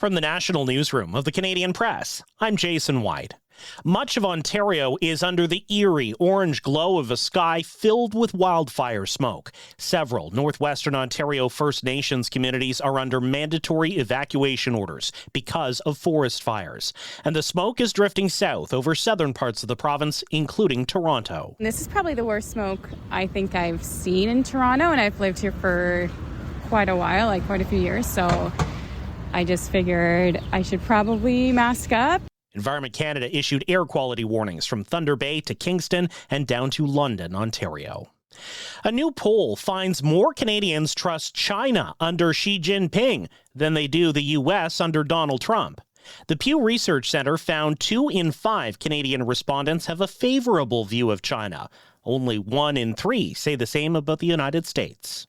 From the National Newsroom of the Canadian Press, I'm Jason White. Much of Ontario is under the eerie orange glow of a sky filled with wildfire smoke. Several northwestern Ontario First Nations communities are under mandatory evacuation orders because of forest fires. And the smoke is drifting south over southern parts of the province, including Toronto. This is probably the worst smoke I think I've seen in Toronto, and I've lived here for quite a while, quite a few years, so I just figured I should probably mask up. Environment Canada issued air quality warnings from Thunder Bay to Kingston and down to London, Ontario. A new poll finds more Canadians trust China under Xi Jinping than they do the U.S. under Donald Trump. The Pew Research Centre found 2 in 5 Canadian respondents have a favorable view of China. Only 1 in 3 say the same about the United States.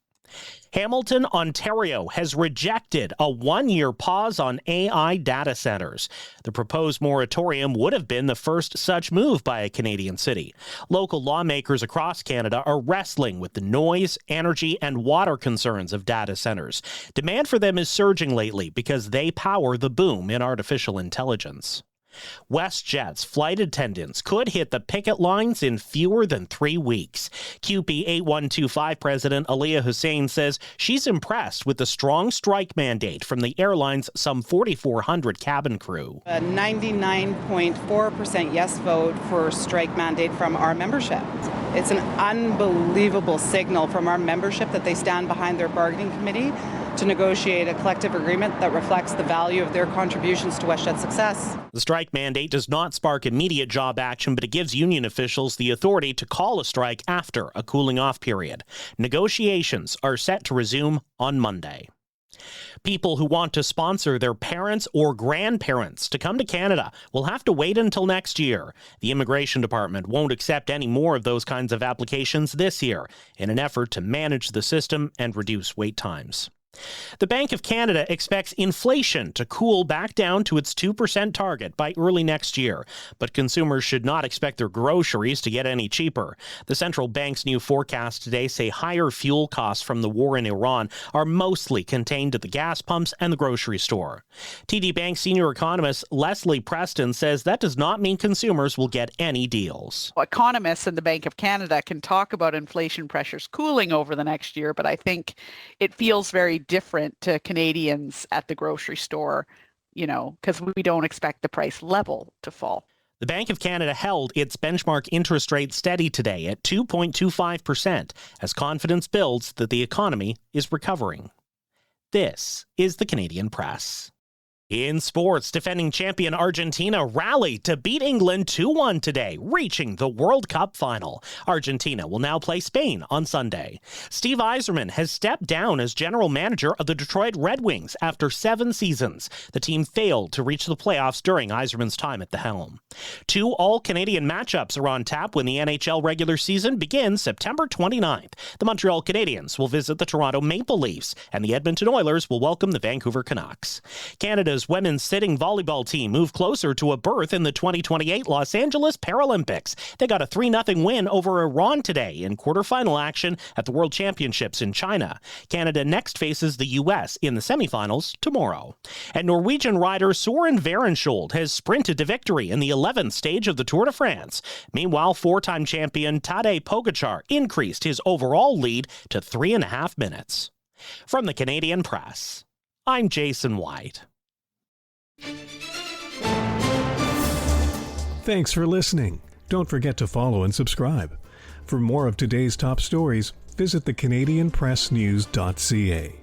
Hamilton, Ontario has rejected a 1-year pause on AI data centers. The proposed moratorium would have been the first such move by a Canadian city. Local lawmakers across Canada are wrestling with the noise, energy, and water concerns of data centers. Demand for them is surging lately because they power the boom in artificial intelligence. WestJet's flight attendants could hit the picket lines in fewer than 3 weeks. QP 8125 President Aliyah Hussein says she's impressed with the strong strike mandate from the airline's some 4,400 cabin crew. A 99.4% yes vote for strike mandate from our membership. It's an unbelievable signal from our membership that they stand behind their bargaining committee to negotiate a collective agreement that reflects the value of their contributions to WestJet's success. The strike mandate does not spark immediate job action, but it gives union officials the authority to call a strike after a cooling-off period. Negotiations are set to resume on Monday. People who want to sponsor their parents or grandparents to come to Canada will have to wait until next year. The Immigration Department won't accept any more of those kinds of applications this year in an effort to manage the system and reduce wait times. The Bank of Canada expects inflation to cool back down to its 2% target by early next year, but consumers should not expect their groceries to get any cheaper. The central bank's new forecast today say higher fuel costs from the war in Iran are mostly contained at the gas pumps and the grocery store. TD Bank senior economist Leslie Preston says that does not mean consumers will get any deals. Economists in the Bank of Canada can talk about inflation pressures cooling over the next year, but I think it feels very different to Canadians at the grocery store, because we don't expect the price level to fall. The Bank of Canada held its benchmark interest rate steady today at 2.25% as confidence builds that the economy is recovering. This is the Canadian Press. In sports, defending champion Argentina rallied to beat England 2-1 today, reaching the World Cup final. Argentina will now play Spain on Sunday. Steve Yzerman has stepped down as general manager of the Detroit Red Wings after 7 seasons. The team failed to reach the playoffs during Yzerman's time at the helm. 2 all-Canadian matchups are on tap when the NHL regular season begins September 29th. The Montreal Canadiens will visit the Toronto Maple Leafs, and the Edmonton Oilers will welcome the Vancouver Canucks. Canada's women's sitting volleyball team moved closer to a berth in the 2028 Los Angeles Paralympics. They got a 3-0 win over Iran today in quarterfinal action at the World Championships in China. Canada next faces the U.S. in the semifinals tomorrow. And Norwegian rider Soren Verenskjold has sprinted to victory in the 11th stage of the Tour de France. Meanwhile, 4-time champion Tadej Pogačar increased his overall lead to 3.5 minutes. From the Canadian Press, I'm Jason White. Thanks for listening. Don't forget to follow and subscribe. For more of today's top stories, visit thecanadianpressnews.ca.